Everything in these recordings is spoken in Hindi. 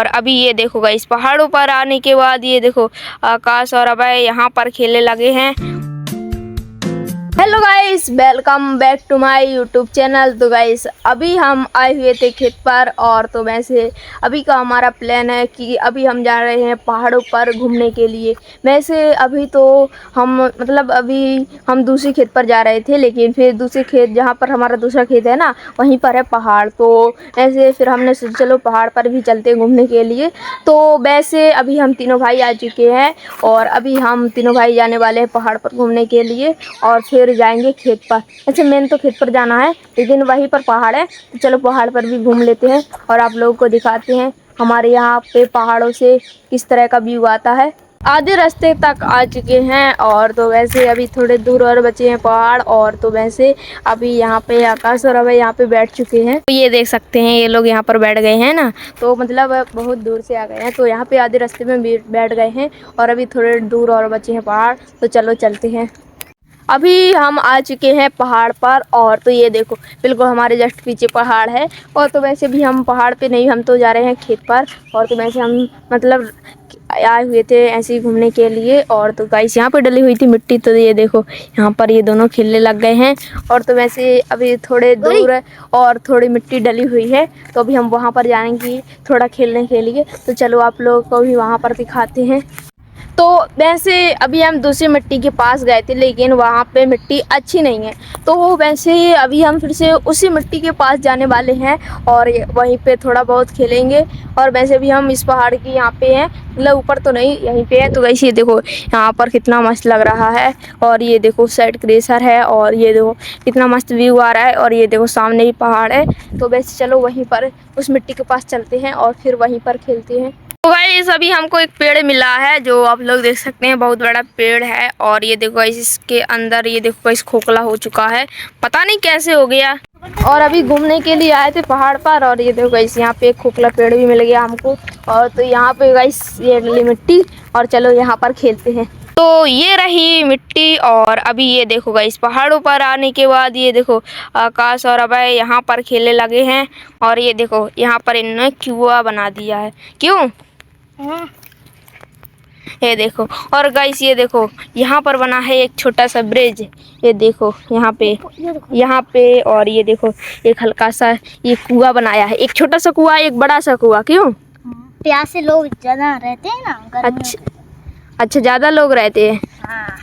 और अभी ये देखो गाइस पहाड़ों पर आने के बाद ये देखो आकाश और अभय यहाँ पर खेलने लगे हैं। Hello guys, welcome back to my YouTube channel. तो गाइस अभी हम आए हुए थे खेत पर, और तो वैसे अभी का हमारा प्लान है कि अभी हम जा रहे हैं पहाड़ों पर घूमने के लिए। वैसे अभी तो हम अभी हम दूसरे खेत पर जा रहे थे, लेकिन फिर दूसरे खेत जहाँ पर हमारा दूसरा खेत है ना, वहीं पर है पहाड़। तो ऐसे फिर हमने सोचा चलो पहाड़ पर भी चलते हैं घूमने के लिए। तो वैसे अभी हम तीनों भाई आ चुके हैं और अभी हम तीनों भाई जाने वाले हैं पहाड़ पर घूमने के लिए, और फिर जाएंगे खेत पर। अच्छा, मेन तो खेत पर जाना है, लेकिन वहीं पर पहाड़ है, तो चलो पहाड़ पर भी घूम लेते हैं और आप लोगों को दिखाते हैं हमारे यहाँ पे पहाड़ों से किस तरह का व्यू आता है। आधे रास्ते तक आ चुके हैं, और तो वैसे अभी थोड़े दूर और बचे हैं पहाड़। और तो वैसे अभी यहाँ पे आकाश और अभी यहाँ पे बैठ चुके हैं। तो ये देख सकते हैं ये लोग यहाँ पर बैठ गए हैं ना, तो बहुत दूर से आ गए हैं, तो यहाँ पे आधे रास्ते में बैठ गए हैं और अभी थोड़े दूर और बचे हैं पहाड़। तो चलो चलते हैं। अभी हम आ चुके हैं पहाड़ पर, और तो ये देखो बिल्कुल हमारे जस्ट पीछे पहाड़ है। और तो वैसे भी हम पहाड़ पे नहीं, हम तो जा रहे हैं खेत पर। और तो वैसे हम आए हुए थे ऐसे ही घूमने के लिए। और तो गाइस यहाँ पे डली हुई थी मिट्टी, तो ये देखो यहाँ पर ये दोनों खेलने लग गए हैं। और तो वैसे अभी थोड़े दूर और थोड़ी मिट्टी डली हुई है, तो अभी हम वहाँ पर जाएंगे थोड़ा खेलने के लिए। तो चलो आप लोगों को भी वहाँ पर दिखाते हैं। तो वैसे अभी हम दूसरी मिट्टी के पास गए थे, लेकिन वहाँ पे मिट्टी अच्छी नहीं है, तो वैसे अभी हम फिर से उसी मिट्टी के पास जाने वाले हैं और वहीं पे थोड़ा बहुत खेलेंगे। और वैसे भी हम इस पहाड़ की यहाँ पे हैं, ऊपर तो नहीं, यहीं पे है। तो वैसे ये देखो यहाँ पर कितना मस्त लग रहा है, और ये देखो साइड ग्लेशियर है, और ये देखो कितना मस्त व्यू आ रहा है, और ये देखो सामने ही पहाड़ है। तो वैसे चलो वहीं पर उस मिट्टी के पास चलते हैं और फिर वहीं पर खेलते हैं। तो गाइस अभी हमको एक पेड़ मिला है, जो आप लोग देख सकते हैं, बहुत बड़ा पेड़ है। और ये देखो गाइस इसके अंदर ये देखो गाइस खोखला हो चुका है, पता नहीं कैसे हो गया। और अभी घूमने के लिए आए थे पहाड़ पर, और ये देखो गाइस यहाँ पे एक खोखला पेड़ भी मिल गया हमको। और तो यहाँ पे गाइस ये डली मिट्टी, और चलो यहाँ पर खेलते हैं। तो ये रही मिट्टी, और अभी ये देखो गाइस पहाड़ों पर आने के बाद ये देखो आकाश और अभय यहाँ पर खेलने लगे हैं। और ये देखो यहाँ पर इन्होंने कुआं बना दिया है। क्यों? ये देखो, और गाइस ये देखो यहाँ पर बना है एक छोटा सा ब्रिज। ये देखो यहाँ पे और ये देखो एक हल्का सा ये कुआं बनाया है, एक छोटा सा कुआं एक बड़ा सा कुआं। क्यों? प्यासे लोग ज्यादा रहते हैं ना। अच्छा ज़्यादा लोग रहते हैं। हाँ,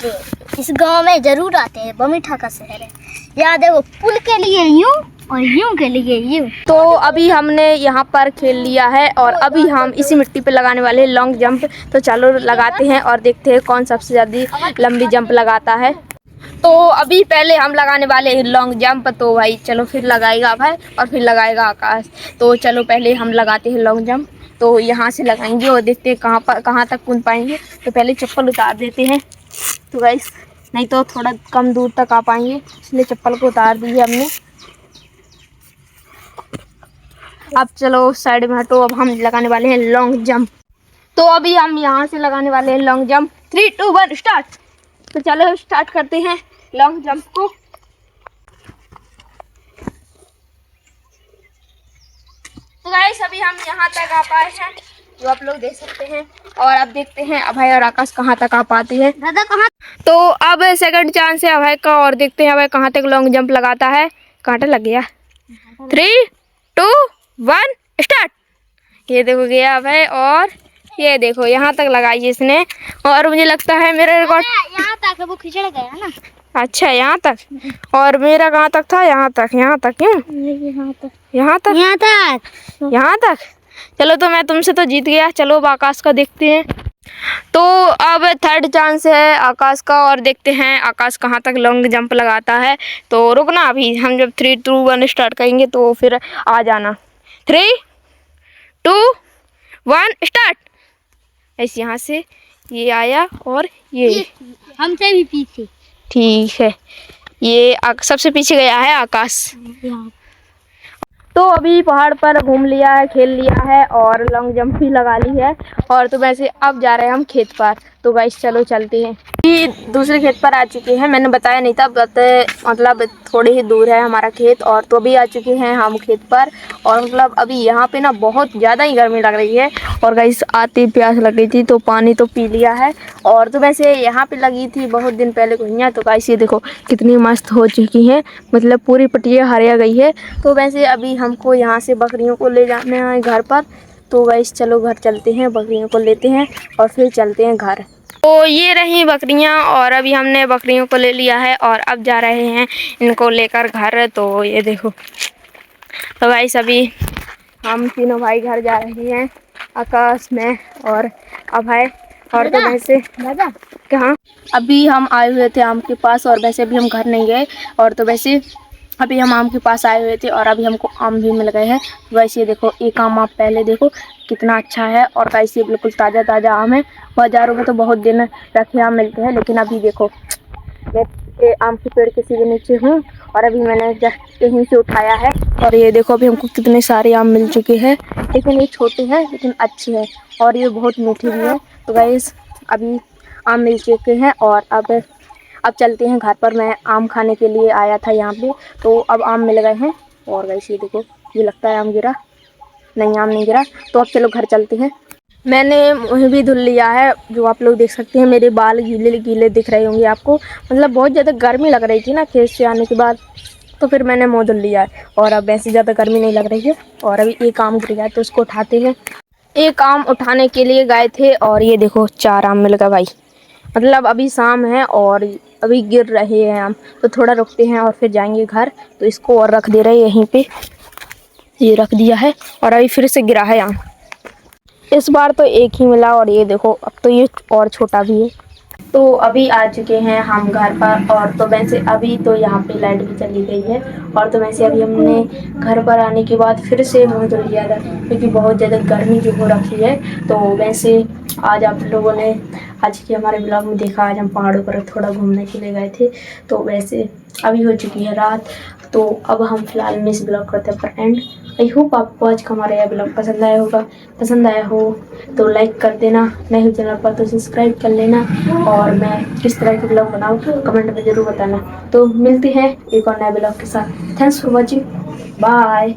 तो इस गांव में जरूर आते हैं। बमीठा का शहर है। याद है वो पुल के लिए यूं और यूं के लिए यूं। तो अभी हमने यहाँ पर खेल लिया है, और अभी हम इसी मिट्टी पे लगाने वाले हैं लॉन्ग जंप। तो चलो लगाते हैं और देखते हैं कौन सबसे ज़्यादा लंबी जंप लगाता है। तो अभी पहले हम लगाने वाले हैं लॉन्ग जंप। तो भाई चलो, फिर लगाएगा भाई और फिर लगाएगा आकाश। तो चलो पहले हम लगाते हैं लॉन्ग जंप। तो यहाँ से लगाएंगे और देखते हैं कहाँ तक कूद पाएंगे। तो पहले चप्पल उतार देते हैं, तो गाइस नहीं तो थोड़ा कम दूर तक आ पाएंगे, इसलिए चप्पल को उतार दी है हमने। अब चलो साइड में हटो, अब हम लगाने वाले हैं लॉन्ग जंप। तो अभी हम यहाँ से लगाने वाले हैं लॉन्ग जंप। 3, 2, 1 स्टार्ट। तो चलो स्टार्ट करते हैं लॉन्ग जंप को। तो गाइस अभी हम यहाँ तक आ पाए हैं, जो आप लोग देख सकते हैं। और अब देखते हैं अभय और आकाश कहाँ तक आ पाते हैं। दादा कहाँ? तो अब सेकंड चांस है अभय का, और देखते हैं अभय कहाँ तक लॉन्ग जंप लगाता है। कांटा लग गया। 3, 2, 1 स्टार्ट। ये देखो गया अभय, और ये देखो यहाँ तक लगाई इसने, और मुझे लगता है मेरा रिकॉर्ड यहाँ तक वो खिंचड़ गया ना। अच्छा यहाँ तक, और मेरा कहाँ तक था? यहाँ तक। क्यों? यहाँ तक। चलो तो मैं तुमसे तो जीत गया। चलो अब आकाश का देखते हैं। तो अब थर्ड चांस है आकाश का, और देखते हैं आकाश कहाँ तक लॉन्ग जंप लगाता है। तो रुकना, अभी हम जब 3, 2, 1 स्टार्ट करेंगे तो फिर आ जाना। 3, 2, 1 स्टार्ट। ऐसे यहाँ से ये आया, और ये हमसे भी पीछे। ठीक है, ये सबसे पीछे गया है आकाश। तो अभी पहाड़ पर घूम लिया है, खेल लिया है, और लॉन्ग जंप भी लगा ली है। और तो वैसे अब जा रहे हैं हम खेत पर। तो गाइस चलो चलते हैं। ये दूसरे खेत पर आ चुके हैं, मैंने बताया नहीं था, मतलब थोड़ी ही दूर है हमारा खेत। और तो अभी आ चुके हैं हम खेत पर, और मतलब अभी यहाँ पे ना बहुत ज़्यादा ही गर्मी लग रही है। और गाइस आती प्यास लग रही थी तो पानी तो पी लिया है। और तो वैसे यहाँ पे लगी थी बहुत दिन पहले घुइयाँ, तो गाइस ये देखो कितनी मस्त हो चुकी हैं, मतलब पूरी पटिया हरिया गई है। तो वैसे अभी हमको यहाँ से बकरियों को ले जाना है घर पर। तो गाइस चलो घर चलते हैं, बकरियों को लेते हैं और फिर चलते हैं घर। तो ये रही बकरियां, और अभी हमने बकरियों को ले लिया है और अब जा रहे हैं इनको लेकर घर। तो ये देखो, तो गाइस अभी हम तीनों भाई घर जा रहे हैं, आकाश में और अभय। और तो वैसे कहाँ अभी हम आए हुए थे आम के पास, और वैसे अभी हम घर नहीं गए। और तो वैसे अभी हम आम के पास आए हुए थे और अभी हमको आम भी मिल गए हैं। वैसे ये देखो, एक आम आप पहले देखो कितना अच्छा है, और वैसे ये बिल्कुल ताज़ा ताज़ा आम है। बाज़ारों में तो बहुत दिन रखे आम मिलते हैं, लेकिन अभी देखो मैं ये आम के पेड़ के सीधे नीचे हूँ और अभी मैंने जस्ट कहीं से उठाया है। और ये देखो अभी हमको कितने सारे आम मिल चुके हैं, लेकिन ये छोटे हैं लेकिन अच्छे हैं और ये बहुत मीठे भी हैं। तो गाइस अभी आम मिल चुके हैं और अब चलते हैं घर पर। मैं आम खाने के लिए आया था यहाँ पे, तो अब आम मिल गए हैं। और गाइस ये देखो, ये लगता है आम गिरा, नहीं आम नहीं गिरा। तो अब चलो घर चलते हैं। मैंने मुँह भी धुल लिया है, जो आप लोग देख सकते हैं मेरे बाल गीले गीले दिख रहे होंगे आपको। मतलब बहुत ज़्यादा गर्मी लग रही थी ना खेत से आने के बाद, तो फिर मैंने मुँह धुल लिया है और अब ऐसी ज़्यादा गर्मी नहीं लग रही है। और अभी एक आम गिर गया तो उसको उठाते हैं। एक आम उठाने के लिए गए थे और ये देखो 4 आम मिल गए भाई। मतलब अभी शाम है और अभी गिर रहे हैं आम, तो थोड़ा रुकते हैं और फिर जाएंगे घर। तो इसको और रख दे रहे हैं यहीं पे, ये रख दिया है और अभी फिर से गिरा है आम। इस बार तो एक ही मिला और ये देखो अब तो ये और छोटा भी है। तो अभी आ चुके हैं हम घर पर, और तो वैसे अभी तो यहाँ पे लाइट भी चली गई है। और तो वैसे अभी हमने घर पर आने के बाद फिर से मुँह धुल लिया था, क्योंकि बहुत ज़्यादा गर्मी जो हो रखी है। तो वैसे आज आप लोगों ने आज के हमारे ब्लॉग में देखा, आज हम पहाड़ों पर थोड़ा घूमने के लिए गए थे। तो वैसे अभी हो चुकी है रात, तो अब हम फिलहाल में इस ब्लॉग करते हैं पर एंड। आई होप आपको आज का हमारा यह ब्लॉग पसंद आया होगा। पसंद आया हो तो लाइक कर देना, नए हो चैनल पर तो सब्सक्राइब कर लेना, और मैं किस तरह के ब्लॉग बनाऊँ कमेंट में ज़रूर बताना। तो मिलते हैं एक और नए ब्लॉग के साथ। Thanks for watching, bye.